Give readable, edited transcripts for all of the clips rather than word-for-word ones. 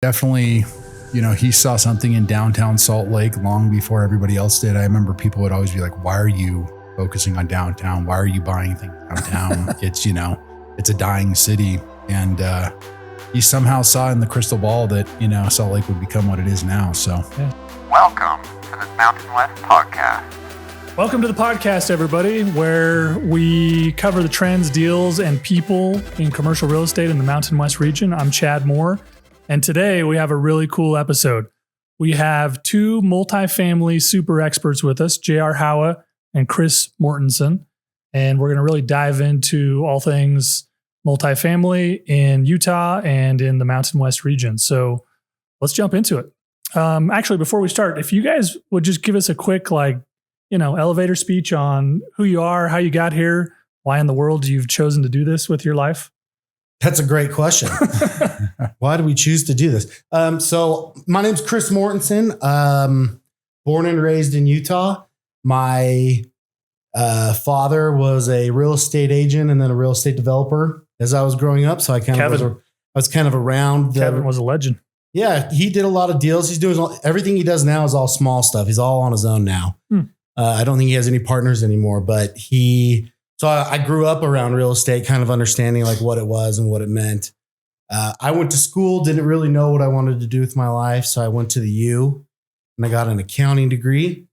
definitely, he saw something in downtown Salt Lake long before everybody else did. I remember people would always be like, why are you focusing on downtown? Why are you buying things downtown? It's, it's a dying city. And he somehow saw in the crystal ball that, Salt Lake would become what it is now. So, yeah. Welcome to the Mountain West podcast. Welcome to the podcast, everybody, where we cover the trends, deals, and people in commercial real estate in the Mountain West region. I'm Chad Moore, and today we have a really cool episode. We have two multifamily super experts with us, Howa and Kris Mortensen, and we're going to really dive into all things multifamily in Utah and in the Mountain West region. So let's jump into it. Actually, before we start, if you guys would just give us a quick, elevator speech on who you are, how you got here, why in the world you've chosen to do this with your life. That's a great question. Why do we choose to do this? So my name's Kris Mortensen, born and raised in Utah. My father was a real estate agent and then a real estate developer as I was growing up. So I was kind of around. Kevin was a legend. Yeah, he did a lot of deals. He's doing everything he does now is all small stuff. He's all on his own now. I don't think he has any partners anymore, but so I grew up around real estate, kind of understanding like what it was and what it meant. I went to school, didn't really know what I wanted to do with my life. So I went to the U and I got an accounting degree,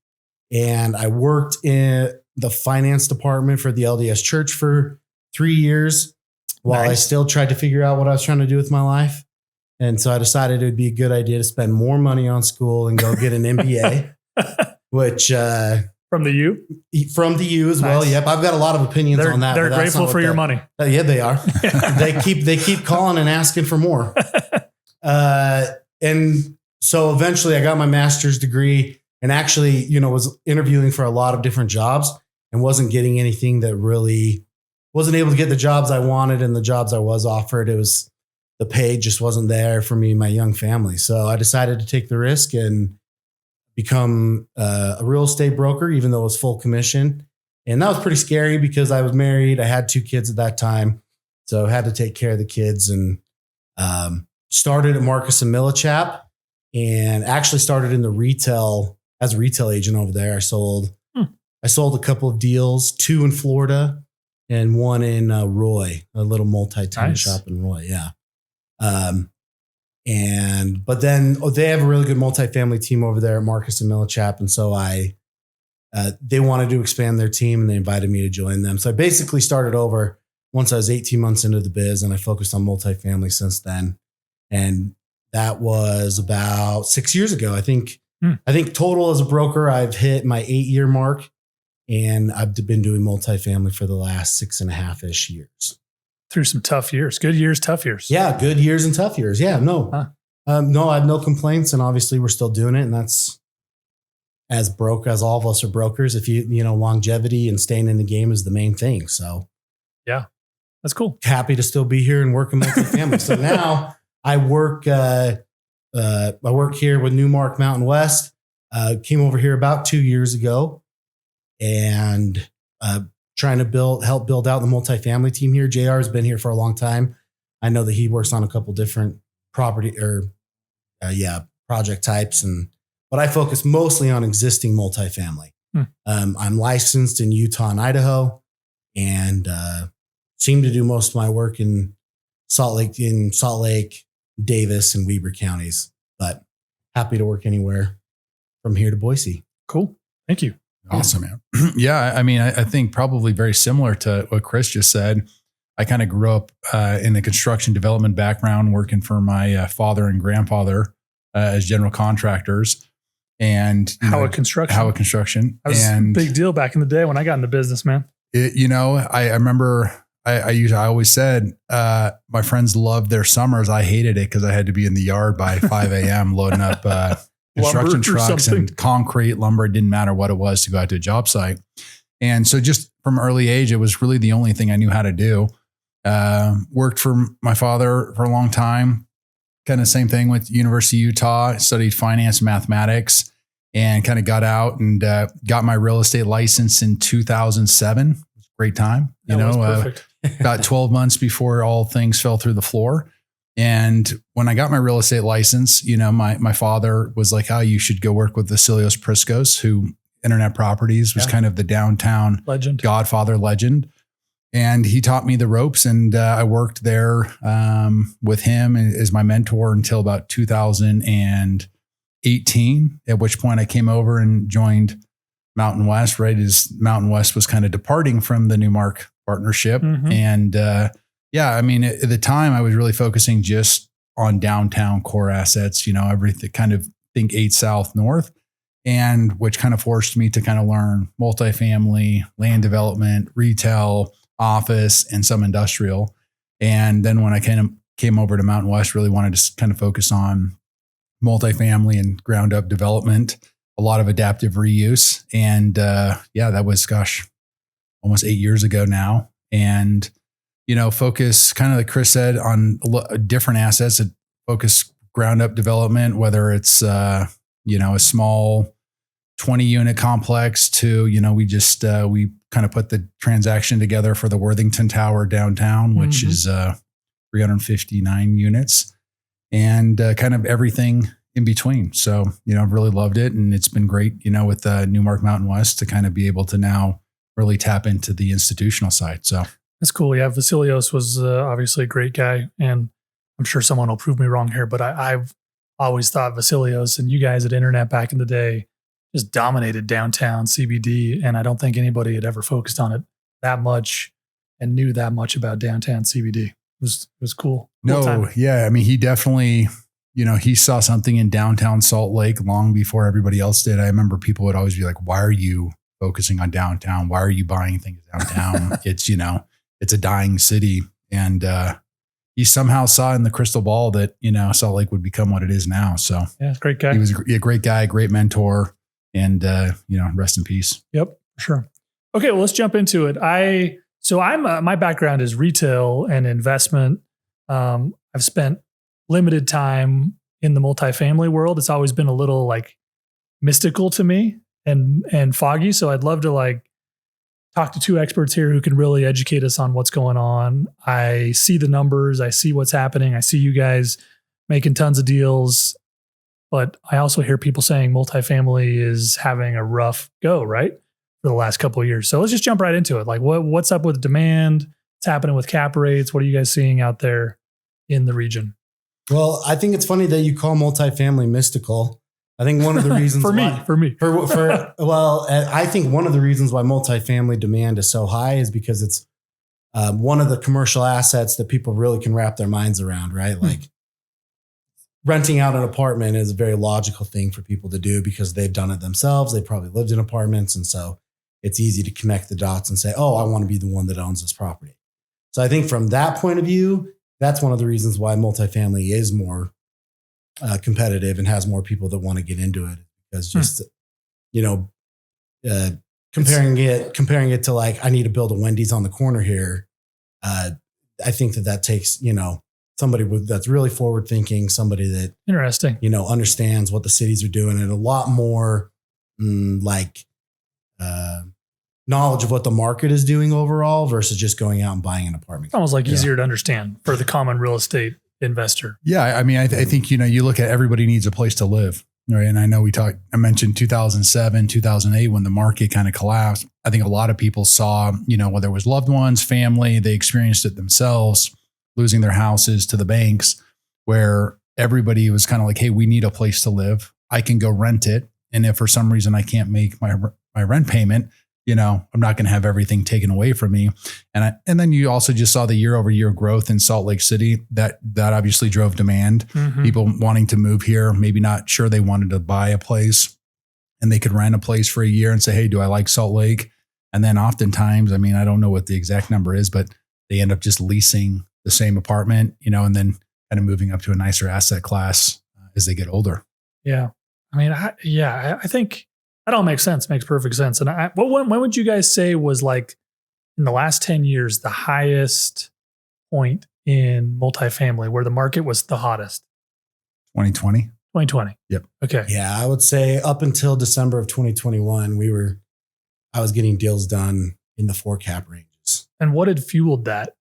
and I worked in the finance department for the LDS church for 3 years while I still tried to figure out what I was trying to do with my life. And so I decided it would be a good idea to spend more money on school and go get an MBA, which from the U? From the U as well. Yep. I've got a lot of opinions on that. They're grateful for your money. Yeah, they are. They keep calling and asking for more. And so eventually I got my master's degree and actually, was interviewing for a lot of different jobs and wasn't getting anything that really wasn't able to get the jobs I wanted, and the jobs I was offered. The pay just wasn't there for me and my young family. So I decided to take the risk and become a real estate broker, even though it was full commission. And that was pretty scary because I was married. I had 2 kids at that time. So I had to take care of the kids, and started at Marcus & Millichap, and actually started in the retail as a retail agent over there. I sold a couple of deals, 2 in Florida and 1 in Roy, a little multi-tenant shop in Roy. Yeah. But then they have a really good multifamily team over there at Marcus & Millichap. And so they wanted to expand their team, and they invited me to join them. So I basically started over once I was 18 months into the biz, and I focused on multifamily since then. And that was about 6 years ago. I think total as a broker, I've hit my 8-year mark, and I've been doing multifamily for the last 6.5-ish years. Through some tough years, good years, tough years. Yeah. Good years and tough years. Yeah. No, no, I have no complaints, and obviously we're still doing it. And that's as all of us are brokers. If longevity and staying in the game is the main thing. So yeah, that's cool. Happy to still be here and work in multifamily. So now I work here with Newmark Mountain West. Came over here about 2 years ago, and, trying to help build out the multifamily team here. JR has been here for a long time. I know that he works on a couple different project types, but I focus mostly on existing multifamily. I'm licensed in Utah and Idaho, and seem to do most of my work in Salt Lake, Davis, and Weber counties, but happy to work anywhere from here to Boise. Cool. Thank you. Awesome, man. Yeah. I mean, I think probably very similar to what Kris just said. I kind of grew up in a construction development background, working for my father and grandfather as general contractors. And Howa Construction. That was a big deal back in the day when I got into business, man. I remember I always said my friends loved their summers. I hated it because I had to be in the yard by 5 a.m. loading up construction trucks and concrete, lumber. It didn't matter what it was to go out to a job site. And so just from early age, it was really the only thing I knew how to do. Worked for my father for a long time. Kind of same thing with University of Utah. Studied finance, mathematics, and kind of got out and got my real estate license in 2007. Great time. That was perfect. About 12 months before all things fell through the floor. And when I got my real estate license, my father was like, oh, you should go work with Vasilios Priscos, who Internet Properties was kind of the downtown Godfather legend. And he taught me the ropes, and I worked there with him as my mentor until about 2018, at which point I came over and joined Mountain West, right as Mountain West was kind of departing from the Newmark partnership. And at the time I was really focusing just on downtown core assets, everything kind of think 8 South North, and which kind of forced me to kind of learn multifamily, land development, retail, office, and some industrial. And then when I came over to Mountain West, really wanted to kind of focus on multifamily and ground up development, a lot of adaptive reuse. And that was, almost 8 years ago now. And, focus kind of like Kris said on different assets that focus ground up development, whether it's, a small 20 unit complex to, we kind of put the transaction together for the Worthington Tower downtown, which is 359 units, and kind of everything in between. So, I've really loved it. And it's been great, with Newmark Mountain West to kind of be able to now really tap into the institutional side. So that's cool. Yeah. Vasilios was obviously a great guy. And I'm sure someone will prove me wrong here, but I've always thought Vasilios and you guys at Internet back in the day just dominated downtown CBD. And I don't think anybody had ever focused on it that much and knew that much about downtown CBD. It was cool. Yeah. I mean, he definitely, he saw something in downtown Salt Lake long before everybody else did. I remember people would always be like, why are you focusing on downtown? Why are you buying things downtown? It's, it's a dying city. And he somehow saw in the crystal ball that, Salt Lake would become what it is now. So yeah, great guy. He was a great guy, great mentor, and, rest in peace. Yep, sure. Okay. Well, let's jump into it. My background is retail and investment. I've spent limited time in the multifamily world. It's always been a little like mystical to me and foggy. So I'd love to talk to two experts here who can really educate us on what's going on. I see the numbers. I see what's happening. I see you guys making tons of deals, but I also hear people saying multifamily is having a rough go, right? For the last couple of years. So let's just jump right into it. Like what's up with demand? What's happening with cap rates? What are you guys seeing out there in the region? Well, I think it's funny that you call multifamily mystical. I think one of the reasons I think one of the reasons why multifamily demand is so high is because it's one of the commercial assets that people really can wrap their minds around, right? Like renting out an apartment is a very logical thing for people to do because they've done it themselves. They probably lived in apartments. And so it's easy to connect the dots and say, oh, I want to be the one that owns this property. So I think from that point of view, that's one of the reasons why multifamily is more competitive and has more people that want to get into it, because just, comparing it to like, I need to build a Wendy's on the corner here. I think that takes, somebody that's really forward thinking, somebody that interesting, understands what the cities are doing, and a lot more knowledge of what the market is doing overall versus just going out and buying an apartment. It's almost like easier to understand for the common real estate investor. Yeah. I mean, I think, you look at everybody needs a place to live. Right. And I know I mentioned 2007, 2008, when the market kind of collapsed. I think a lot of people saw, whether it was loved ones, family, they experienced it themselves, losing their houses to the banks, where everybody was kind of like, hey, we need a place to live. I can go rent it. And if for some reason I can't make my rent payment, I'm not going to have everything taken away from me. And then you also just saw the year over year growth in Salt Lake City that obviously drove demand. People wanting to move here, maybe not sure they wanted to buy a place, and they could rent a place for a year and say, hey, do I like Salt Lake? And then oftentimes, I mean, I don't know what the exact number is, but they end up just leasing the same apartment, and then kind of moving up to a nicer asset class as they get older. Yeah. I mean, I think that all makes sense. Makes perfect sense. And when would you guys say was like in the last 10 years, the highest point in multifamily where the market was the hottest? 2020. 2020. Yep. Okay. Yeah. I would say up until December of 2021, I was getting deals done in the 4 cap ranges. And what had fueled that?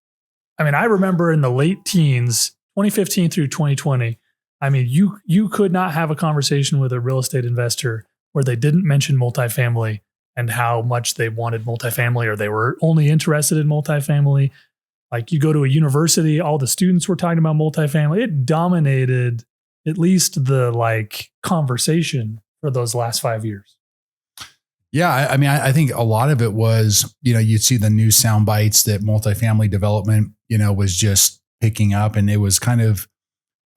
I mean, I remember in the late teens, 2015 through 2020, I mean, you could not have a conversation with a real estate investor where they didn't mention multifamily and how much they wanted multifamily, or they were only interested in multifamily. Like, you go to a university, all the students were talking about multifamily. It dominated at least the conversation for those last 5 years. Yeah. I mean, I think a lot of it was, you'd see the news sound bites that multifamily development, was just picking up. And it was kind of,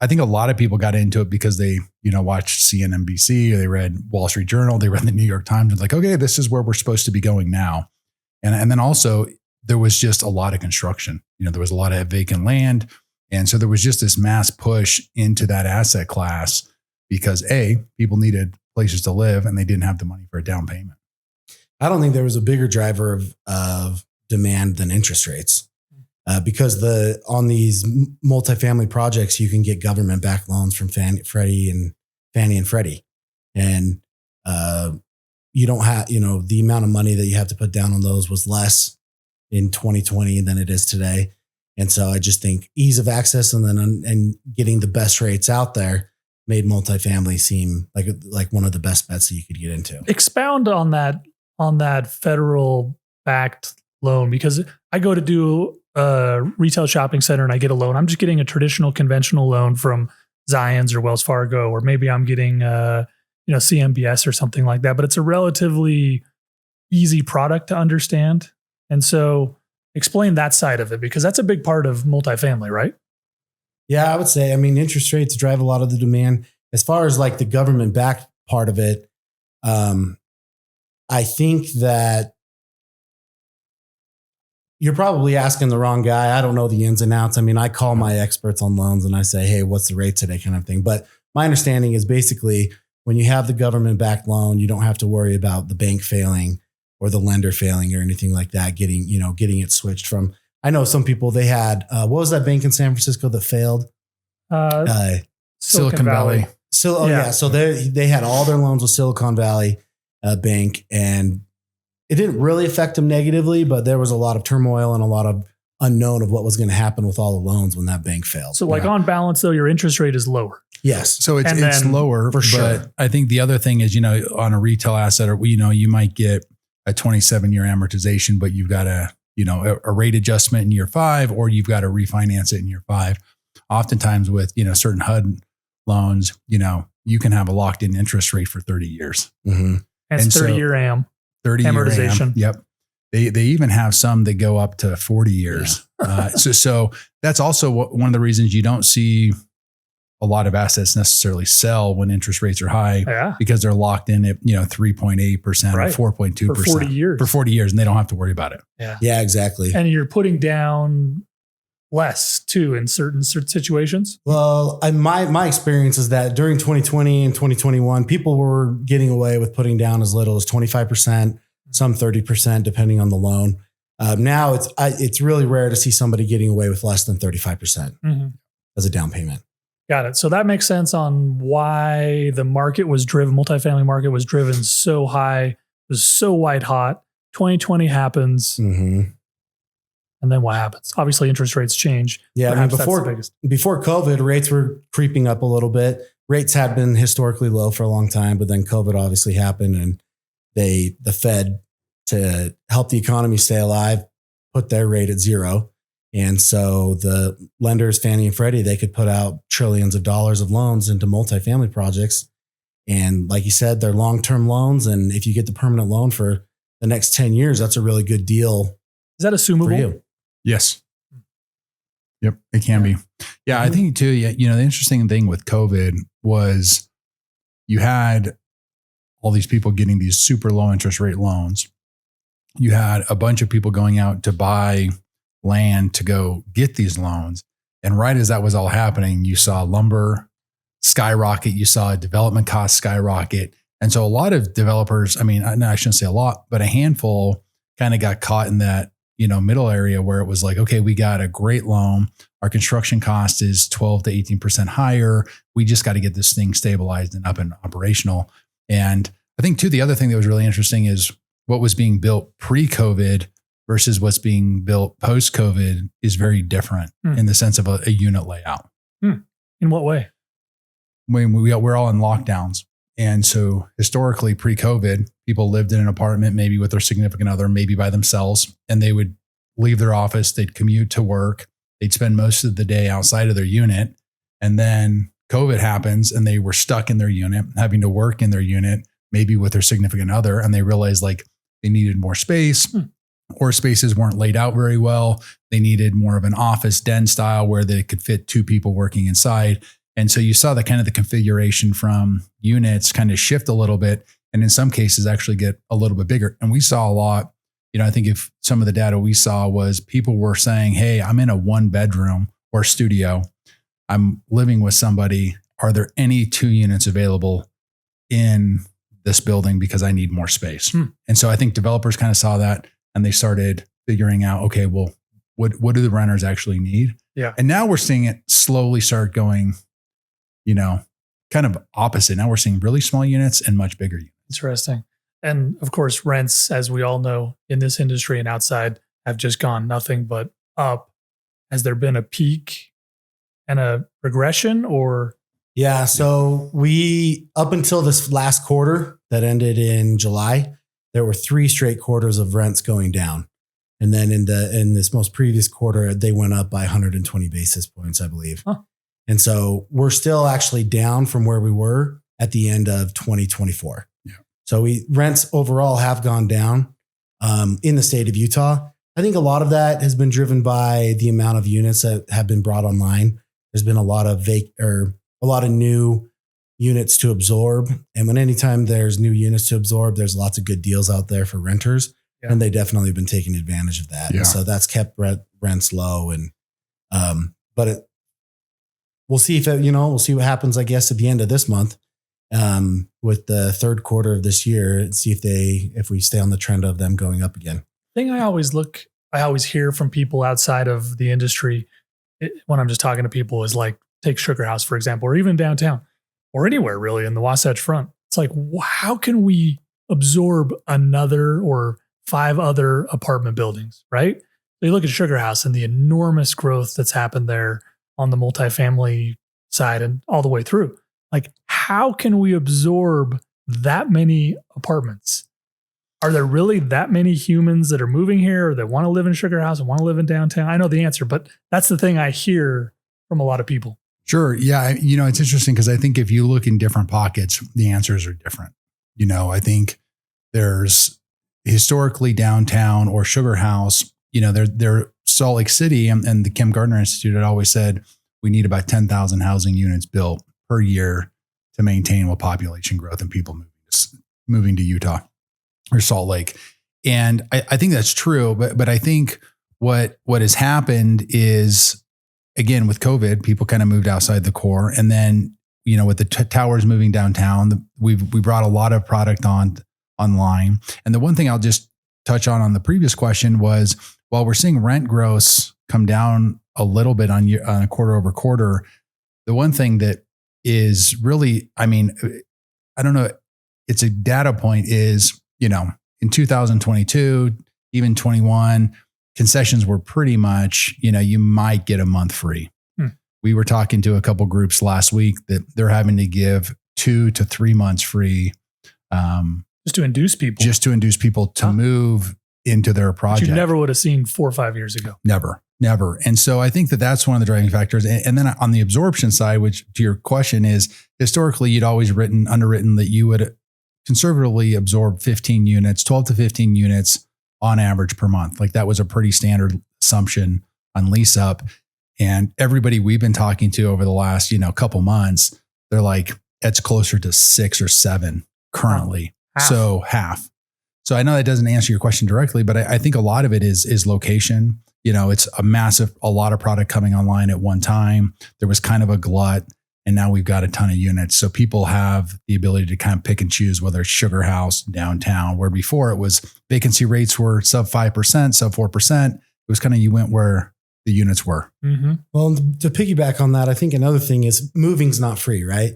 I think a lot of people got into it because they, watched CNBC, or they read Wall Street Journal, they read the New York Times, and like, okay, this is where we're supposed to be going now. And then also there was just a lot of construction. There was a lot of vacant land. And so there was just this mass push into that asset class because people needed places to live and they didn't have the money for a down payment. I don't think there was a bigger driver of demand than interest rates. Because on these multifamily projects, you can get government-backed loans from Fannie and Freddie. And you don't have, the amount of money that you have to put down on those was less in 2020 than it is today. And so I just think ease of access and getting the best rates out there made multifamily seem like one of the best bets that you could get into. Expound on that federal backed loan, because I go to do a retail shopping center and I get a loan. I'm just getting a traditional conventional loan from Zions or Wells Fargo, or maybe I'm getting CMBS or something like that, but it's a relatively easy product to understand. And so explain that side of it, because that's a big part of multifamily, right? Yeah, I would say, interest rates drive a lot of the demand. As far as the government backed part of it, I think that you're probably asking the wrong guy. I don't know the ins and outs. I call my experts on loans and I say, hey, what's the rate today, kind of thing. But my understanding is basically when you have the government backed loan, you don't have to worry about the bank failing or the lender failing or anything like that, getting it switched from. I know some people, they had, what was that bank in San Francisco that failed? Silicon Valley. So they had all their loans with Silicon Valley Bank, and it didn't really affect them negatively, but there was a lot of turmoil and a lot of unknown of what was going to happen with all the loans when that bank failed. So on balance though, your interest rate is lower. Yes. So it's lower for sure. But I think the other thing is, on a retail asset, or, you might get a 27-year amortization, but you've got a rate adjustment in year 5, or you've got to refinance it in year 5. Oftentimes with, certain HUD loans, you can have a locked in interest rate for 30 years. Mm-hmm. And it's 30-year AM. 30 amortization. AM, yep. They even have some that go up to 40 years. Yeah. So that's also one of the reasons you don't see a lot of assets necessarily sell when interest rates are high, because they're locked in at 3.8% or 4.2% for 40 years. For 40 years, and they don't have to worry about it. Yeah, exactly. And you're putting down less too in certain situations. Well, my experience is that during 2020 and 2021, people were getting away with putting down as little as 25%, some 30%, depending on the loan. Now it's really rare to see somebody getting away with less than 35% as a down payment. Got it. So that makes sense on why the multifamily market was driven so high, it was so white hot. 2020 happens. Mm-hmm. And then what happens? Obviously, interest rates change. Yeah, before COVID, rates were creeping up a little bit. Rates had been historically low for a long time, but then COVID obviously happened, and the Fed, to help the economy stay alive, put their rate at 0. And so the lenders, Fannie and Freddie, they could put out trillions of dollars of loans into multifamily projects. And like you said, they're long-term loans. And if you get the permanent loan for the next 10 years, that's a really good deal. Is that assumable? For you. Yes. Yep, it can be. Yeah, I think too, the interesting thing with COVID was you had all these people getting these super low interest rate loans. You had a bunch of people going out to buy land to go get these loans. And right as that was all happening, you saw lumber skyrocket, you saw development costs skyrocket. And so a lot of developers, I shouldn't say a lot, but a handful kind of got caught in that, middle area where it was like, okay, we got a great loan. Our construction cost is 12 to 18% higher. We just got to get this thing stabilized and up and operational. And I think too, the other thing that was really interesting is what was being built pre-COVID versus what's being built post-COVID is very different in the sense of a unit layout. In what way? When we're all in lockdowns. And so historically pre-COVID, people lived in an apartment, maybe with their significant other, maybe by themselves, and they would leave their office, they'd commute to work, they'd spend most of the day outside of their unit. And then COVID happens and they were stuck in their unit, having to work in their unit, maybe with their significant other. And they realized like they needed more space or spaces weren't laid out very well. They needed more of an office den style where they could fit two people working inside. And so you saw the kind of the configuration from units kind of shift a little bit, and in some cases actually get a little bit bigger. And we saw a lot, I think if some of the data we saw was people were saying, hey, I'm in a 1-bedroom or studio. I'm living with somebody. Are there any 2 units available in this building because I need more space? And so I think developers kind of saw that and they started figuring out, okay, well, what do the renters actually need? Yeah. And now we're seeing it slowly start going, kind of opposite. Now we're seeing really small units and much bigger units. Interesting. And of course, rents, as we all know, in this industry and outside have just gone nothing but up. Has there been a peak and a regression or? Yeah. So up until this last quarter that ended in July, there were 3 straight quarters of rents going down. And then in this most previous quarter, they went up by 120 basis points, I believe. Huh. And so we're still actually down from where we were at the end of 2024. Yeah. So rents overall have gone down in the state of Utah. I think a lot of that has been driven by the amount of units that have been brought online. There's been a lot of new units to absorb. And anytime there's new units to absorb, there's lots of good deals out there for renters. Yeah. And they definitely have been taking advantage of that. Yeah. And so that's kept rents low. And, we'll see we'll see what happens, I guess, at the end of this month with the third quarter of this year and see if we stay on the trend of them going up again. Thing I always hear from people outside of the industry when I'm just talking to people is like, take Sugar House, for example, or even downtown or anywhere really in the Wasatch Front. It's like, how can we absorb another or 5 other apartment buildings, right? So you look at Sugar House and the enormous growth that's happened there on the multifamily side and all the way through. Like, how can we absorb that many apartments? Are there really that many humans that are moving here or that want to live in Sugar House and want to live in downtown? I know the answer, but that's the thing I hear from a lot of people. Sure. Yeah. It's interesting because I think if you look in different pockets, the answers are different. I think there's historically downtown or Sugar House, they're Salt Lake City and the Kim Gardner Institute had always said we need about 10,000 housing units built per year to maintain population growth and people moving to Utah or Salt Lake. And I think that's true, but I think what has happened is, again, with COVID, people kind of moved outside the core. And then, with the towers moving downtown, we brought a lot of product online. And the one thing I'll just touch on the previous question was, while we're seeing rent growth come down a little bit on a quarter over quarter, the one thing that is really, I don't know, it's a data point is, in 2022, even 21, concessions were pretty much, you might get a month free. We were talking to a couple groups last week that they're having to give 2 to 3 months free. Just to induce people to move into their project. Which you never would have seen 4 or 5 years ago. Never. And so I think that's one of the driving factors. And then on the absorption side, which to your question is, historically, you'd always underwritten that you would conservatively absorb 12 to 15 units on average per month. Like that was a pretty standard assumption on lease up. And everybody we've been talking to over the last, couple months, they're like, it's closer to 6 or 7 currently. Half. So half. So I know that doesn't answer your question directly, but I think a lot of it is location. It's a lot of product coming online at one time. There was kind of a glut and now we've got a ton of units. So people have the ability to kind of pick and choose whether it's Sugar House, downtown, where before it was vacancy rates were sub 5%, sub 4%. It was kind of, you went where the units were. Mm-hmm. Well, to piggyback on that, I think another thing is moving's not free, right?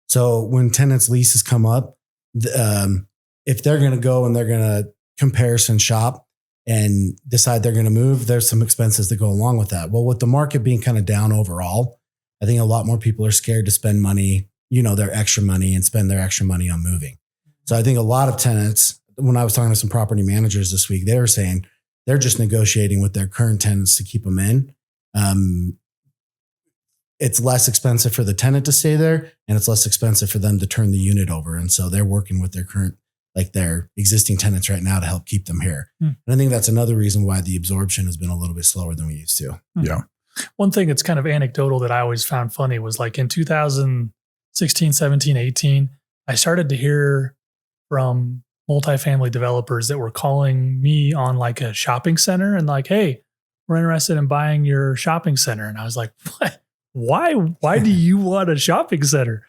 So when tenants' leases come up, if they're going to go and they're going to comparison shop and decide they're going to move, there's some expenses that go along with that. Well, with the market being kind of down overall, I think a lot more people are scared to spend money, their extra money and spend their extra money on moving. So I think a lot of tenants, when I was talking to some property managers this week, they were saying they're just negotiating with their current tenants to keep them in. It's less expensive for the tenant to stay there, and it's less expensive for them to turn the unit over. And so they're working with their existing tenants right now to help keep them here. And I think that's another reason why the absorption has been a little bit slower than we used to. Yeah. One thing that's kind of anecdotal that I always found funny was like in 2016, 17, 18, I started to hear from multifamily developers that were calling me on like a shopping center and like, hey, we're interested in buying your shopping center. And I was like, what? Why do you want a shopping center?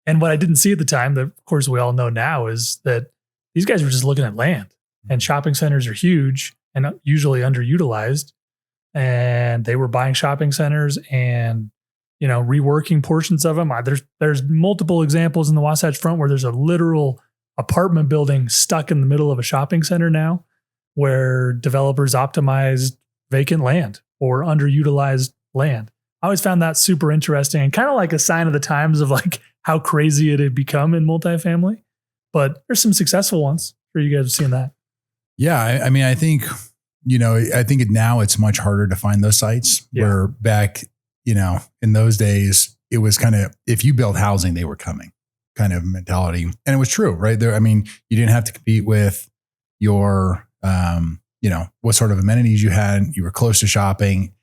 And what I didn't see at the time, that of course we all know now, is that these guys were just looking at land, and shopping centers are huge and usually underutilized. And they were buying shopping centers and, reworking portions of them. There's multiple examples in the Wasatch Front where there's a literal apartment building stuck in the middle of a shopping center now, where developers optimized vacant land or underutilized land. I always found that super interesting and kind of like a sign of the times of like how crazy it had become in multifamily. But there's some successful ones. Sure, you guys have seen that. Yeah. I mean, I think, now it's much harder to find those sites where back, in those days, it was kind of, if you built housing, they were coming kind of mentality. And it was true, right there. I mean, you didn't have to compete with your, what sort of amenities you had. You were close to shopping.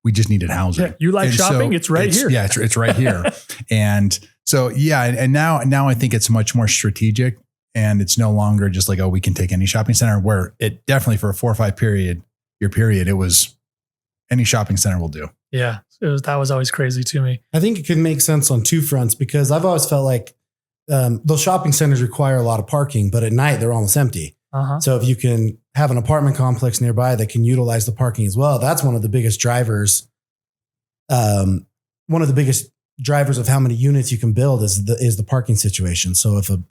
We just needed housing. Yeah, you like and shopping? So it's right here. Yeah, it's right here. And so, and now I think it's much more strategic, and it's no longer just like, oh, we can take any shopping center, where it definitely for a 4 or 5 year period, it was any shopping center will do. Yeah. That was always crazy to me. I think it can make sense on two fronts, because I've always felt like those shopping centers require a lot of parking, but at night they're almost empty. So if you can have an apartment complex nearby that can utilize the parking as well, that's one of the biggest drivers. One of the biggest drivers of how many units you can build is the parking situation. So if a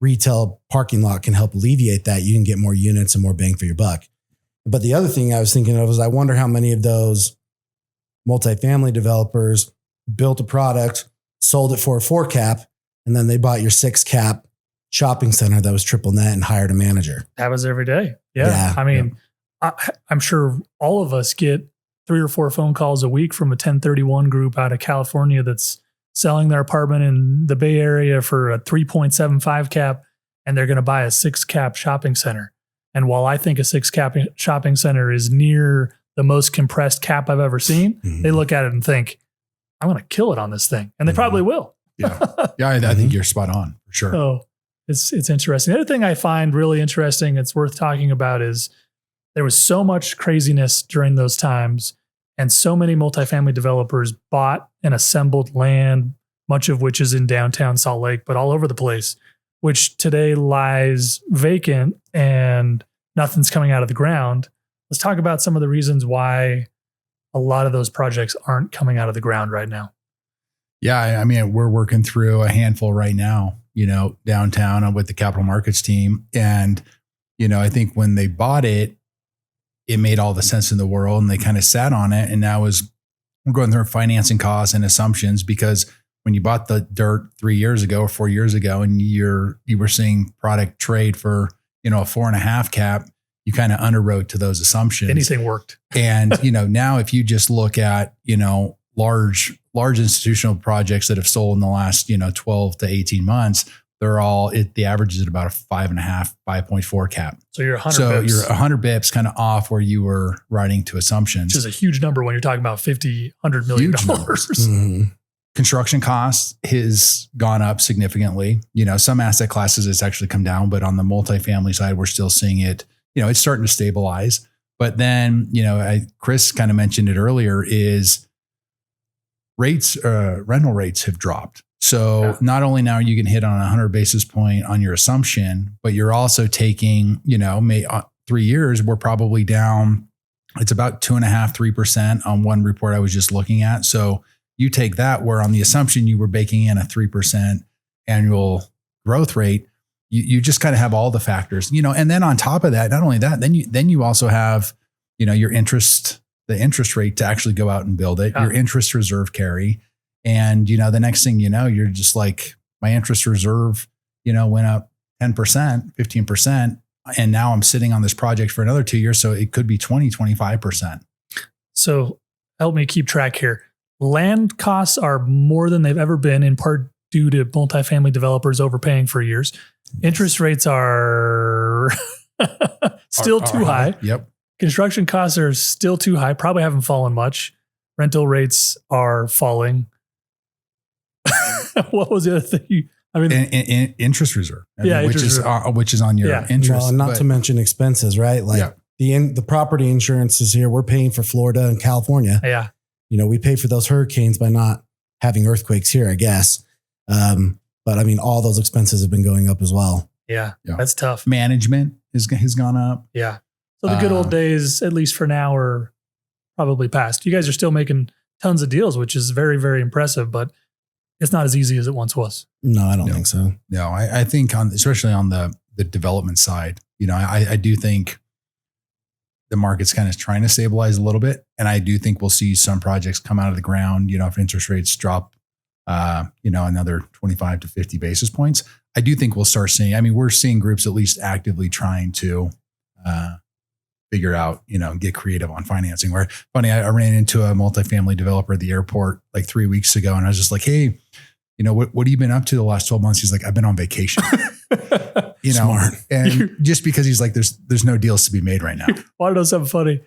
retail parking lot can help alleviate that, you can get more units and more bang for your buck. But the other thing I was thinking of is I wonder how many of those multifamily developers built a product, sold it for a 4 cap, and then they bought your 6 cap shopping center that was triple net and hired a manager. That was every day. Yeah. I mean, I'm sure all of us get 3 or 4 phone calls a week from a 1031 group out of California that's selling their apartment in the Bay Area for a 3.75 cap, and they're going to buy a 6 cap shopping center. And while I think a 6 cap shopping center is near the most compressed cap I've ever seen, they look at it and think, I'm going to kill it on this thing. And they probably will. Yeah. I think you're spot on for sure. So it's interesting. The other thing I find really interesting, it's worth talking about, is there was so much craziness during those times, and so many multifamily developers bought and assembled land, much of which is in downtown Salt Lake, but all over the place, which today lies vacant and nothing's coming out of the ground. Let's talk about some of the reasons why a lot of those projects aren't coming out of the ground right now. Yeah. I mean, we're working through a handful right now, downtown with the capital markets team. And, I think when they bought it, it made all the sense in the world, and they kind of sat on it. And now we're going through financing costs and assumptions, because when you bought the dirt 3 years ago or 4 years ago, and you were seeing product trade for, a 4.5 cap, you kind of underwrote to those assumptions. Anything worked. And, now if you just look at, large institutional projects that have sold in the last, 12 to 18 months, they're all, the average is at about a 5.5, 5.4 cap. So you're 100 So bips. you're 100 bips kind of off where you were writing to assumptions. Which is a huge number when you're talking about $50, $100 million. Mm-hmm. Construction costs has gone up significantly. Some asset classes it's actually come down, but on the multifamily side, we're still seeing it, it's starting to stabilize. But then, Kris kind of mentioned it earlier, is rental rates have dropped. So not only now you can hit on 100 basis point on your assumption, but you're also taking, 3 years, we're probably down. It's about 2.5%, 3% on one report I was just looking at. So you take that, where on the assumption you were baking in a 3% annual growth rate, you just kind of have all the factors, and then on top of that, not only that, then you also have, your the interest rate to actually go out and build it, your interest reserve carry. And, the next thing you know, you're just like, my interest reserve, went up 10%, 15%. And now I'm sitting on this project for another 2 years. So it could be 20, 25%. So help me keep track here. Land costs are more than they've ever been, in part due to multifamily developers overpaying for years. Interest rates are still too high. Yep. Construction costs are still too high, probably haven't fallen much. Rental rates are falling. What was the other thing? Interest reserve. Interest which is on your interest. Well, not to mention expenses, right? Like the property insurances here, we're paying for Florida and California. Yeah. We pay for those hurricanes by not having earthquakes here, I guess. But all those expenses have been going up as well. Yeah. That's tough. Management has gone up. Yeah. So the good old days, at least for now, are probably past. You guys are still making tons of deals, which is very, very impressive, but it's not as easy as it once was. No, I don't think so. No, I think especially on the development side, I do think the market's kind of trying to stabilize a little bit. And I do think we'll see some projects come out of the ground, if interest rates drop, another 25 to 50 basis points. I do think we'll start seeing, we're seeing groups at least actively trying to figure out, get creative on financing. Where funny, I ran into a multifamily developer at the airport like 3 weeks ago. And I was just like, hey, what have you been up to the last 12 months? He's like, I've been on vacation. Smart. And just because he's like, there's no deals to be made right now. Want to know something funny?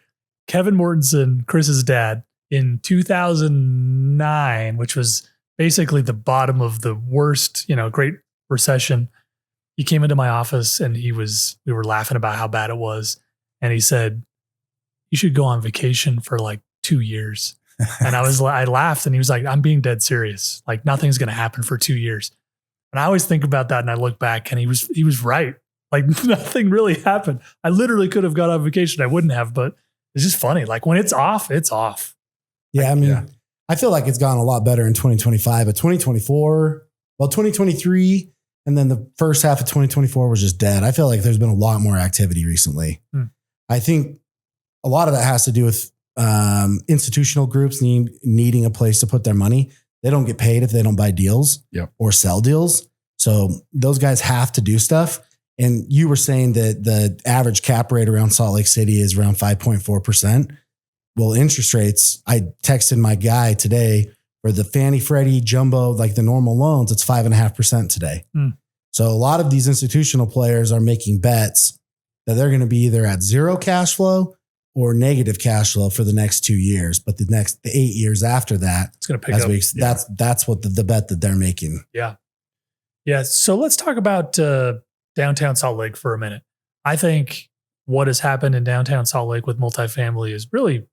Kevin Mortensen, Chris's dad, in 2009, which was basically the bottom of the worst, great recession, he came into my office and we were laughing about how bad it was. And he said, you should go on vacation for like 2 years. And I laughed and he was like, I'm being dead serious. Like nothing's going to happen for 2 years. And I always think about that. And I look back and he was right. Like nothing really happened. I literally could have gone on vacation. I wouldn't have, but it's just funny. Like when it's off, it's off. Yeah. I feel like it's gone a lot better in 2025, but 2024, 2023, and then the first half of 2024 was just dead. I feel like there's been a lot more activity recently. I think a lot of that has to do with institutional groups needing a place to put their money. They don't get paid if they don't buy deals or sell deals. So those guys have to do stuff. And you were saying that the average cap rate around Salt Lake City is around 5.4%. Well, interest rates, I texted my guy today for the Fannie Freddie jumbo, like the normal loans, it's 5.5% today. So a lot of these institutional players are making bets that they're going to be either at zero cash flow or negative cash flow for the next 2 years. But the 8 years after that, it's going to pick up. That's what the bet that they're making. Yeah. Yeah. So let's talk about downtown Salt Lake for a minute. I think what has happened in downtown Salt Lake with multifamily is really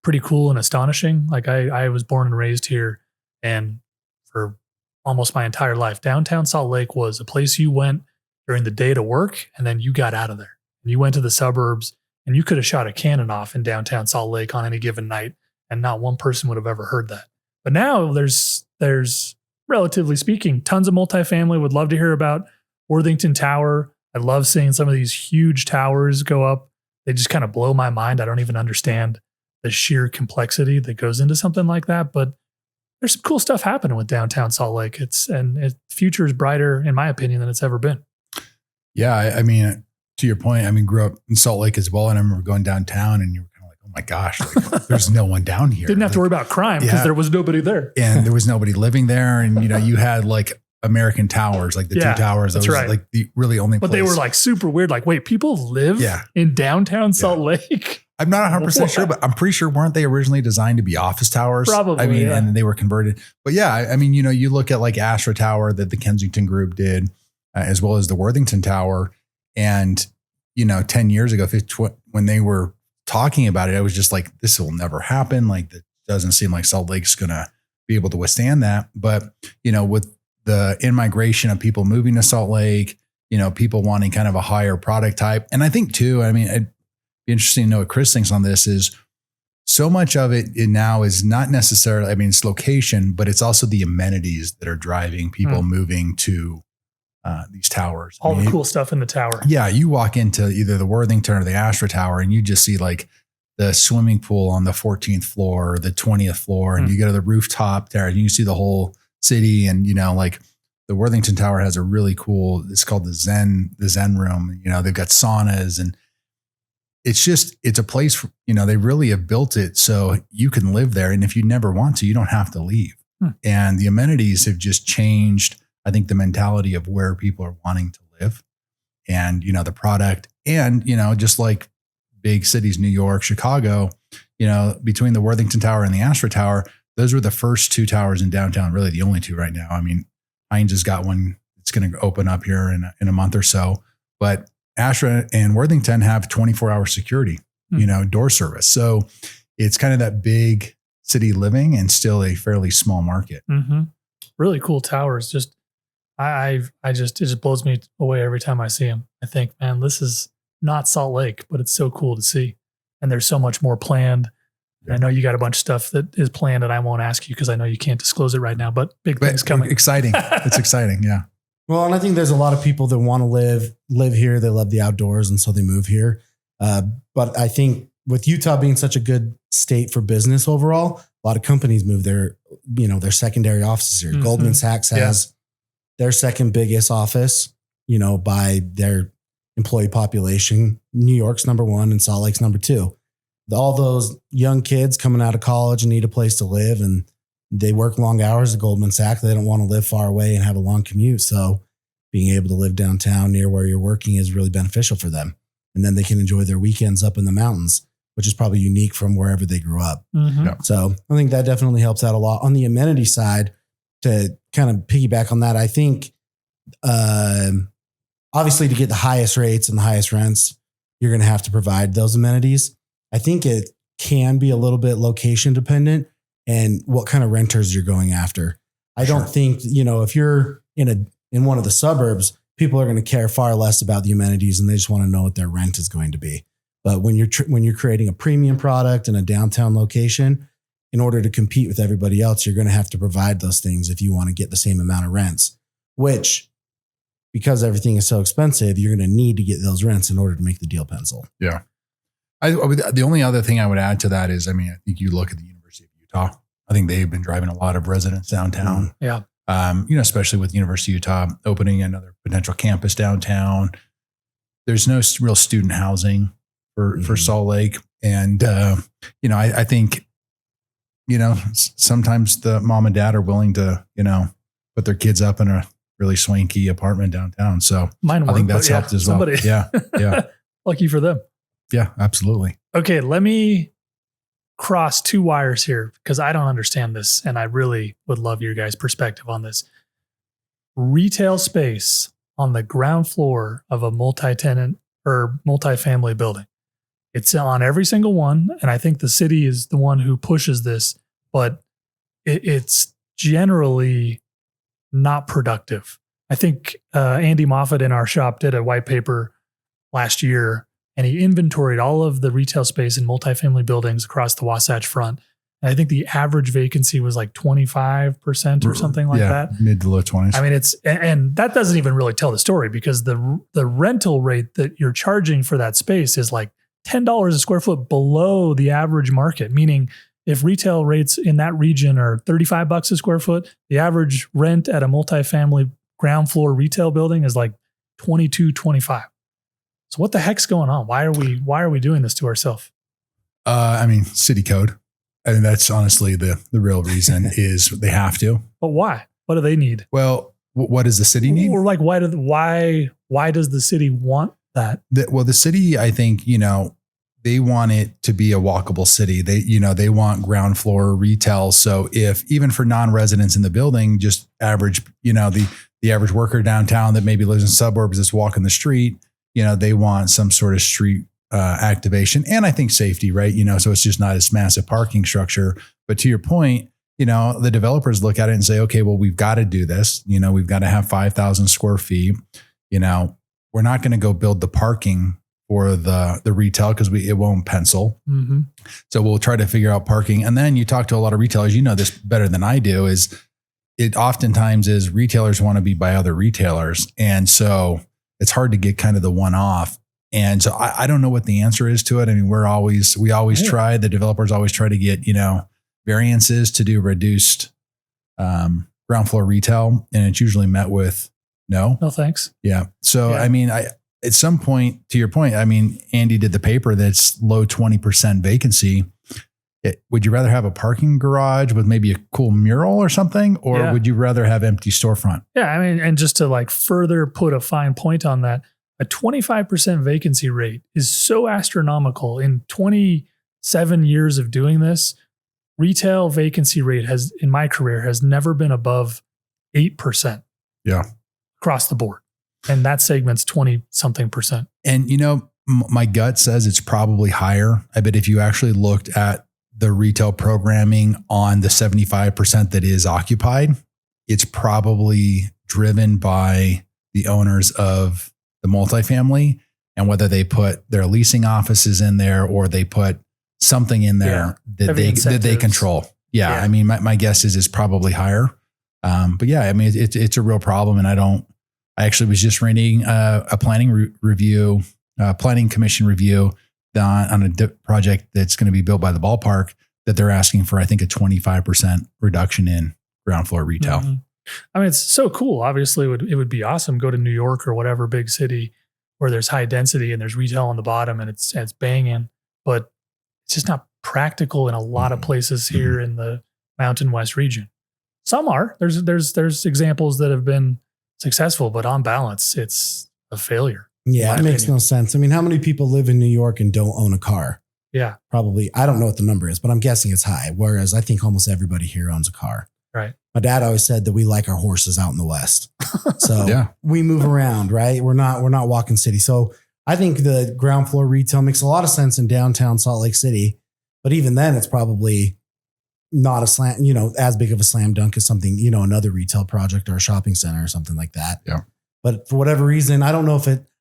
pretty cool and astonishing. Like I was born and raised here, and for almost my entire life, downtown Salt Lake was a place you went during the day to work, and then you got out of there. And you went to the suburbs, and you could have shot a cannon off in downtown Salt Lake on any given night, and not one person would have ever heard that. But now there's relatively speaking, tons of multifamily. Would love to hear about Worthington Tower. I love seeing some of these huge towers go up. They just kind of blow my mind. I don't even understand the sheer complexity that goes into something like that. But there's some cool stuff happening with downtown Salt Lake. The future is brighter, in my opinion, than it's ever been. Yeah, to your point, grew up in Salt Lake as well, and I remember going downtown, and you were kind of like, "Oh my gosh, like, there's no one down here." Didn't have to worry about crime because there was nobody there, and there was nobody living there, and you had like American Towers, like the two towers. That was right. Like the really only place. But they were like super weird. Like, wait, people live in downtown Salt Lake? I'm not 100% sure, but I'm pretty sure weren't they originally designed to be office towers? Probably. And they were converted. But yeah, you look at like Astra Tower that the Kensington Group did, as well as the Worthington Tower. And, 10 years ago, when they were talking about it, I was just like, this will never happen. Like, it doesn't seem like Salt Lake's going to be able to withstand that. But, with the in-migration of people moving to Salt Lake, people wanting kind of a higher product type. And I think too, it'd be interesting to know what Kris thinks on this, is so much of it now is not necessarily, it's location, but it's also the amenities that are driving people moving to these towers. All the cool stuff in the tower. Yeah. You walk into either the Worthington or the Astra Tower and you just see like the swimming pool on the 14th floor or the 20th floor, and you go to the rooftop there and you see the whole city. And, like the Worthington Tower has a really cool, it's called the Zen room. They've got saunas, and it's a place, they really have built it so you can live there. And if you never want to, you don't have to leave. And the amenities have just changed, I think, the mentality of where people are wanting to live and, the product. And, just like big cities, New York, Chicago, between the Worthington Tower and the Astra Tower, those were the first 2 towers in downtown, really the only 2 right now. I mean, Hines has got one. It's going to open up here in a month or so, but Astra and Worthington have 24-hour security, door service. So it's kind of that big city living and still a fairly small market. Mm-hmm. Really cool towers. Just, it just blows me away every time I see them. I think, man, this is not Salt Lake, but it's so cool to see. And there's so much more planned. Yeah. I know you got a bunch of stuff that is planned and I won't ask you because I know you can't disclose it right now, but big things coming. Exciting. It's exciting. Yeah. Well, and I think there's a lot of people that want to live here. They love the outdoors, and so they move here. But I think with Utah being such a good state for business overall, a lot of companies move their secondary offices here. Mm-hmm. Goldman Sachs has their second biggest office, by their employee population. New York's number 1 and Salt Lake's number 2. All those young kids coming out of college and need a place to live, and they work long hours at Goldman Sachs. They don't want to live far away and have a long commute. So being able to live downtown near where you're working is really beneficial for them. And then they can enjoy their weekends up in the mountains, which is probably unique from wherever they grew up. Mm-hmm. Yeah. So I think that definitely helps out a lot. On the amenity side, to kind of piggyback on that, I think obviously to get the highest rates and the highest rents, you're going to have to provide those amenities. I think it can be a little bit location dependent and what kind of renters you're going after. I don't think, if you're in one of the suburbs, people are going to care far less about the amenities and they just want to know what their rent is going to be. But when you're creating a premium product in a downtown location, in order to compete with everybody else, you're going to have to provide those things if you want to get the same amount of rents, which, because everything is so expensive, you're going to need to get those rents in order to make the deal pencil. Yeah. The only other thing I would add to that is, I think you look at the University of Utah. I think they've been driving a lot of residents downtown. Yeah. Especially with the University of Utah opening another potential campus downtown. There's no real student housing for Salt Lake. And, I think, sometimes the mom and dad are willing to, put their kids up in a really swanky apartment downtown. So I think that's helped as well. Yeah. Yeah. Lucky for them. Yeah, absolutely. Okay. Let me cross 2 wires here because I don't understand this. And I really would love your guys' perspective on this. Retail space on the ground floor of a multi-tenant or multifamily building. It's on every single one. And I think the city is the one who pushes this, but it's generally not productive. I think Andy Moffat in our shop did a white paper last year, and he inventoried all of the retail space in multifamily buildings across the Wasatch Front. And I think the average vacancy was like 25% or something like that. Mid to low 20s. I mean, and that doesn't even really tell the story because the rental rate that you're charging for that space is like $10 a square foot below the average market, meaning if retail rates in that region are $35 a square foot, the average rent at a multifamily ground floor retail building is like $22, $25. So what the heck's going on? Why are we doing this to ourselves? City code. I think that's honestly the real reason is they have to. But why? What do they need? Well, what does the city need? Or like, why does the city want that? The city, I think, they want it to be a walkable city. They want ground floor retail. So if even for non-residents in the building, just average, the average worker downtown that maybe lives in suburbs that's walking the street, they want some sort of street activation and I think safety, right? So it's just not this massive parking structure. But to your point, the developers look at it and say, okay, well, we've got to do this. We've got to have 5,000 square feet. We're not going to go build the parking for the retail because it won't pencil. Mm-hmm. So we'll try to figure out parking. And then you talk to a lot of retailers, this better than I do, is it oftentimes is retailers want to be by other retailers. And so it's hard to get kind of the one-off. And so I don't know what the answer is to it. I mean, we always try, the developers always try to get, variances to do reduced ground floor retail. And it's usually met with no thanks. Yeah. So, I mean, at some point, to your point, I mean, Andy did the paper that's low 20% vacancy. Would you rather have a parking garage with maybe a cool mural or something? Or would you rather have empty storefront? Yeah. I mean, and just to like further put a fine point on that, a 25% vacancy rate is so astronomical. In 27 years of doing this, retail vacancy rate in my career has never been above 8%. Yeah. Across the board. And that segment's 20 something percent. And my gut says it's probably higher. I bet if you actually looked at the retail programming on the 75% that is occupied, it's probably driven by the owners of the multifamily and whether they put their leasing offices in there or they put something in there that they control. Yeah. I mean, my guess is it's probably higher. But yeah, I mean, it's a real problem. And I actually was just reading a planning commission review on a project that's going to be built by the ballpark that they're asking for, I think, a 25% reduction in ground floor retail. Mm-hmm. I mean, it's so cool. Obviously, it would be awesome. Go to New York or whatever big city where there's high density and there's retail on the bottom and it's banging, but it's just not practical in a lot of places here in the Mountain West region. Some are. There's examples that have been successful, but on balance, it's a failure. Yeah, it makes no sense. I mean, how many people live in New York and don't own a car? Yeah. Probably. I don't know what the number is, but I'm guessing it's high. Whereas I think almost everybody here owns a car. Right. My dad always said that we like our horses out in the West. So we move around, right? We're not walking city. So I think the ground floor retail makes a lot of sense in downtown Salt Lake City. But even then, it's probably not as big of a slam dunk as something, another retail project or a shopping center or something like that. Yeah. But for whatever reason, I don't know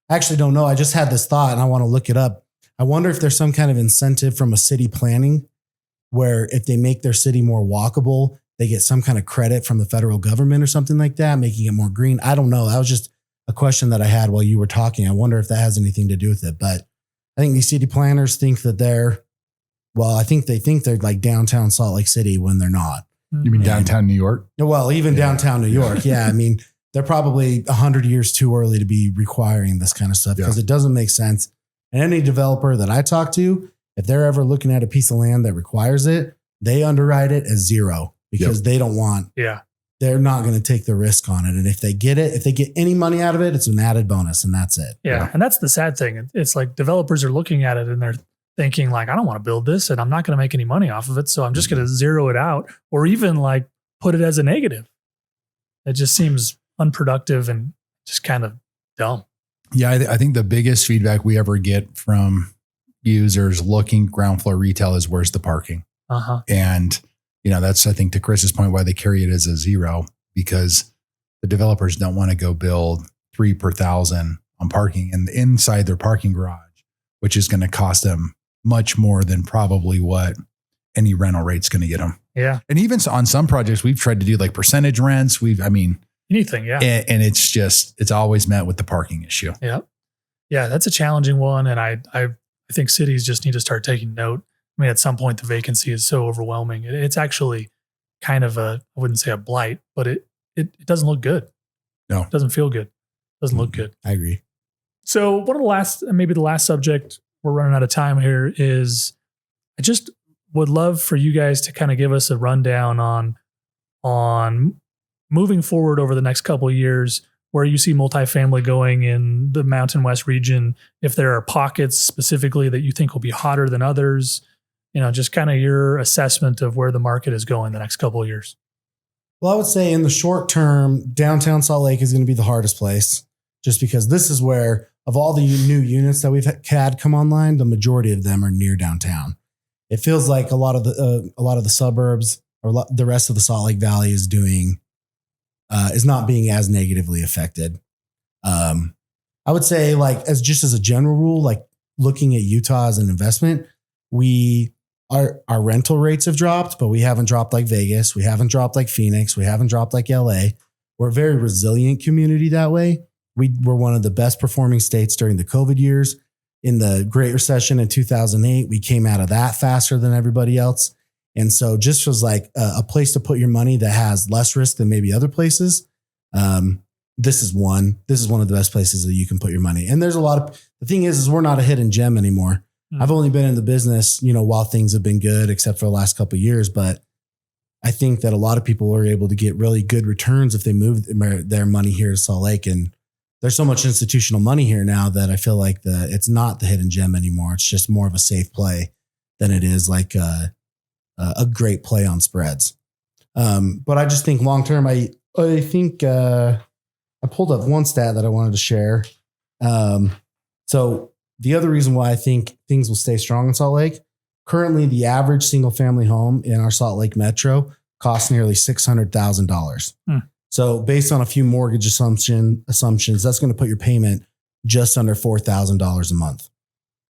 I actually don't know. I just had this thought and I want to look it up. I wonder if there's some kind of incentive from a city planning where if they make their city more walkable, they get some kind of credit from the federal government or something like that, making it more green. I don't know. That was just a question that I had while you were talking. I wonder if that has anything to do with it. But I think these city planners think that they're like downtown Salt Lake City when they're not. You mean downtown New York? Well, even downtown New York. Yeah. I mean, they're probably 100 years too early to be requiring this kind of stuff because it doesn't make sense. And any developer that I talk to, if they're ever looking at a piece of land that requires it, they underwrite it as zero because they don't want, they're not going to take the risk on it. And if they get any money out of it, it's an added bonus and that's it. Yeah. And that's the sad thing. It's like developers are looking at it and they're thinking like, I don't want to build this and I'm not going to make any money off of it. So I'm just going to zero it out or even like put it as a negative. It just seems unproductive and just kind of dumb. Yeah. I think the biggest feedback we ever get from users looking ground floor retail is where's the parking? And that's, I think to Chris's point, why they carry it as a zero, because the developers don't want to go build 3 per 1,000 on parking and inside their parking garage, which is going to cost them much more than probably what any rental rate's going to get them. Yeah. And even on some projects, we've tried to do like percentage rents. Anything. Yeah. And it's always met with the parking issue. Yeah. Yeah. That's a challenging one. And I think cities just need to start taking note. I mean, at some point the vacancy is so overwhelming. It's actually kind of I wouldn't say a blight, but it doesn't look good. No, it doesn't feel good. It doesn't look good. I agree. So one of the last subject, we're running out of time here, is I just would love for you guys to kind of give us a rundown on moving forward over the next couple of years, where you see multifamily going in the Mountain West region, if there are pockets specifically that you think will be hotter than others, just kind of your assessment of where the market is going the next couple of years. Well, I would say in the short term, downtown Salt Lake is going to be the hardest place, just because this is where, of all the new units that we've had come online, the majority of them are near downtown. It feels like a lot of the suburbs or the rest of the Salt Lake Valley is not being as negatively affected. I would say, like, as a general rule, like looking at Utah as an investment, our rental rates have dropped, but we haven't dropped like Vegas. We haven't dropped like Phoenix. We haven't dropped like LA. We're a very resilient community that way. We're one of the best performing states during the COVID years. in the Great Recession in 2008. We came out of that faster than everybody else. And so just was like a place to put your money that has less risk than maybe other places. This is one of the best places that you can put your money. And there's a lot of, the thing is we're not a hidden gem anymore. I've only been in the business, while things have been good, except for the last couple of years. But I think that a lot of people are able to get really good returns if they move their money here to Salt Lake. And there's so much institutional money here now that I feel like it's not the hidden gem anymore. It's just more of a safe play than it is like a great play on spreads. But I just think long-term, I think I pulled up one stat that I wanted to share. So the other reason why I think things will stay strong in Salt Lake, currently the average single family home in our Salt Lake metro costs nearly $600,000. So based on a few mortgage assumptions, that's going to put your payment just under $4,000 a month.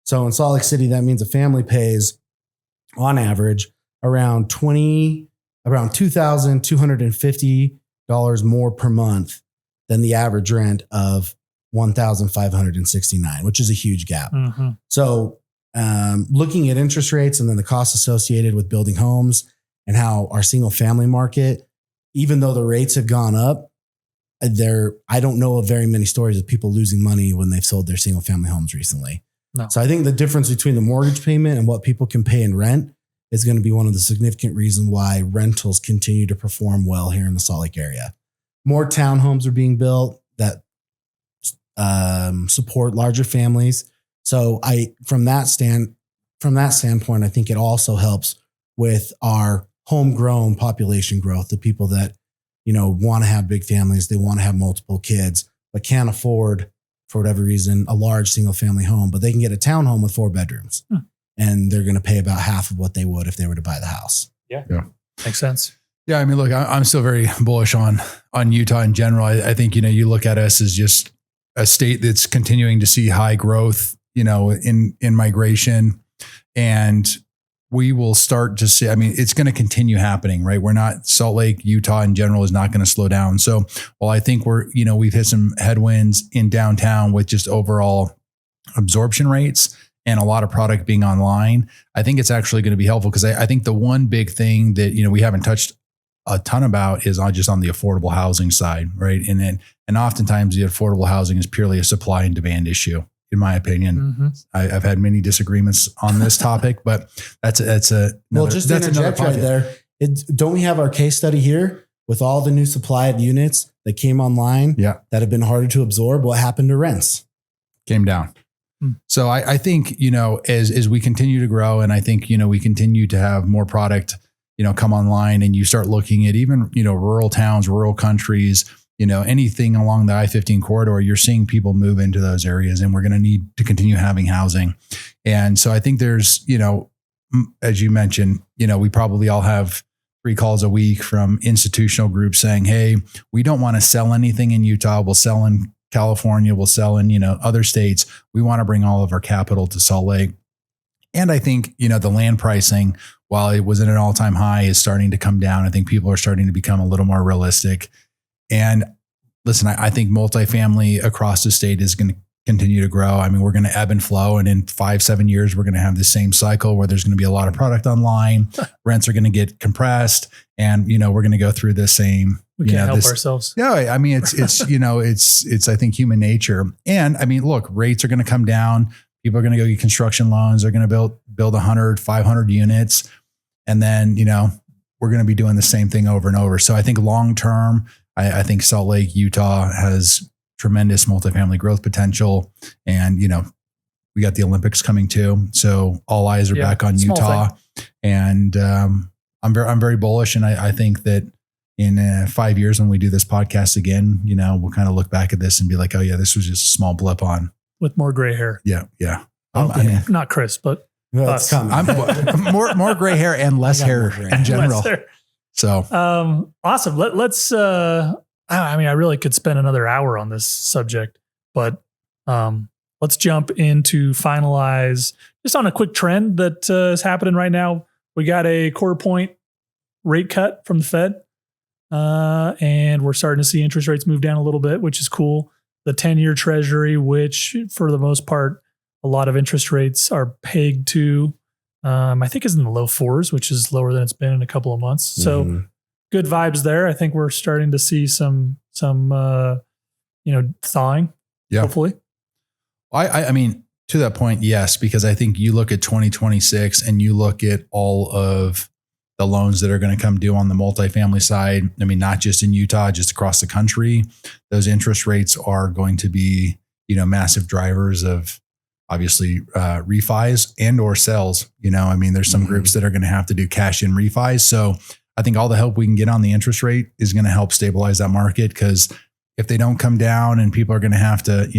So in Salt Lake City, that means a family pays on average around $2,250 more per month than the average rent of $1,569, which is a huge gap. So looking at interest rates and then the costs associated with building homes and how our single family market, even though the rates have gone up, I don't know of very many stories of people losing money when they've sold their single family homes recently. No. So I think the difference between the mortgage payment and what people can pay in rent is going to be one of the significant reasons why rentals continue to perform well here in the Salt Lake area. More townhomes are being built that support larger families. So from that standpoint, I think it also helps with our homegrown population growth, the people that, want to have big families, they want to have multiple kids, but can't afford, for whatever reason, a large single family home, but they can get a townhome with 4 bedrooms and they're going to pay about half of what they would if they were to buy the house. Yeah. Makes sense. Yeah. I mean, look, I'm still very bullish on Utah in general. I think, you look at us as just a state that's continuing to see high growth, in migration, and we will start to see, it's going to continue happening, right? Salt Lake, Utah in general is not going to slow down. So while I think we've hit some headwinds in downtown with just overall absorption rates and a lot of product being online, I think it's actually going to be helpful because I think the one big thing that, we haven't touched a ton about is just on the affordable housing side, right? And oftentimes the affordable housing is purely a supply and demand issue, in my opinion. I've had many disagreements on this topic, but that's to interject right there. Don't we have our case study here with all the new supply of units that came online that have been harder to absorb? What happened to rents? Came down. So I think, as we continue to grow, and I think, we continue to have more product, come online, and you start looking at even, rural towns, rural countries, anything along the I-15 corridor, you're seeing people move into those areas, and we're going to need to continue having housing. And so I think there's, as you mentioned, we probably all have 3 calls a week from institutional groups saying, hey, we don't want to sell anything in Utah. We'll sell in California. We'll sell in, other states. We want to bring all of our capital to Salt Lake. And I think, the land pricing, while it was at an all-time high, is starting to come down. I think people are starting to become a little more realistic. And listen, I think multifamily across the state is going to continue to grow. We're going to ebb and flow. And in 5-7 years, we're going to have the same cycle where there's going to be a lot of product online. Rents are going to get compressed. And, we're going to go through the same. We can't help ourselves. Yeah. It's, I think, human nature. And look, rates are going to come down. People are going to go get construction loans. They're going to build 100, 500 units. And then, we're going to be doing the same thing over and over. So I think long-term, I think Salt Lake, Utah has tremendous multifamily growth potential. And, we got the Olympics coming too. So all eyes are back on Utah. And I'm very bullish. And I think that in 5 years, when we do this podcast again, we'll kind of look back at this and be like, oh yeah, this was just a small blip on. With more gray hair. Yeah. Not Chris, but us. I'm more gray hair and less hair in general. So awesome. Let's I really could spend another hour on this subject, but let's jump into finalize just on a quick trend that is happening right now. We got a 1/4 point rate cut from the Fed, and we're starting to see interest rates move down a little bit, which is cool. The 10-year Treasury, which for the most part, a lot of interest rates are pegged to, I think is in the low 4s, which is lower than it's been in a couple of months. So good vibes there. I think we're starting to see some thawing. Yeah. Hopefully. I mean, to that point, yes, because I think you look at 2026 and you look at all of the loans that are going to come due on the multifamily side. I mean, not just in Utah, just across the country, those interest rates are going to be, massive drivers of obviously refis and or sales. I mean, there's some groups that are going to have to do cash in refis. So I think all the help we can get on the interest rate is going to help stabilize that market, because if they don't come down and people are going to have to,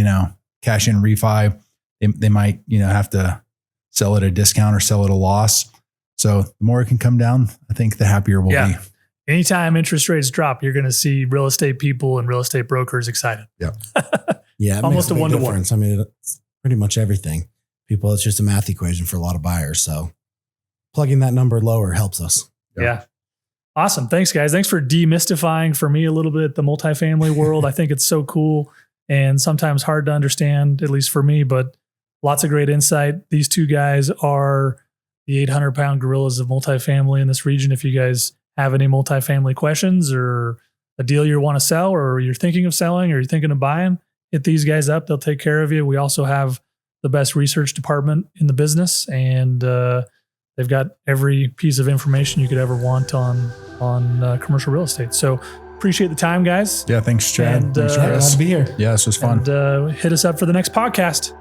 cash in refi, they might, have to sell at a discount or sell at a loss. So the more it can come down, I think the happier we'll be. Anytime interest rates drop, you're going to see real estate people and real estate brokers excited. Yeah. Yeah. Almost a 1-to-1. I mean, it's pretty much everything. People, it's just a math equation for a lot of buyers. So plugging that number lower helps us. Yeah. Awesome. Thanks, guys. Thanks for demystifying for me a little bit the multifamily world. I think it's so cool and sometimes hard to understand, at least for me, but lots of great insight. These two guys are the 800-pound gorillas of multifamily in this region. If you guys have any multifamily questions or a deal you want to sell, or you're thinking of selling, or you're thinking of buying, hit these guys up. They'll take care of you. We also have the best research department in the business, and they've got every piece of information you could ever want on commercial real estate. So appreciate the time, guys. Yeah. Thanks, Chad. And, thanks, Glad to be here. Yeah, this was fun. And hit us up for the next podcast.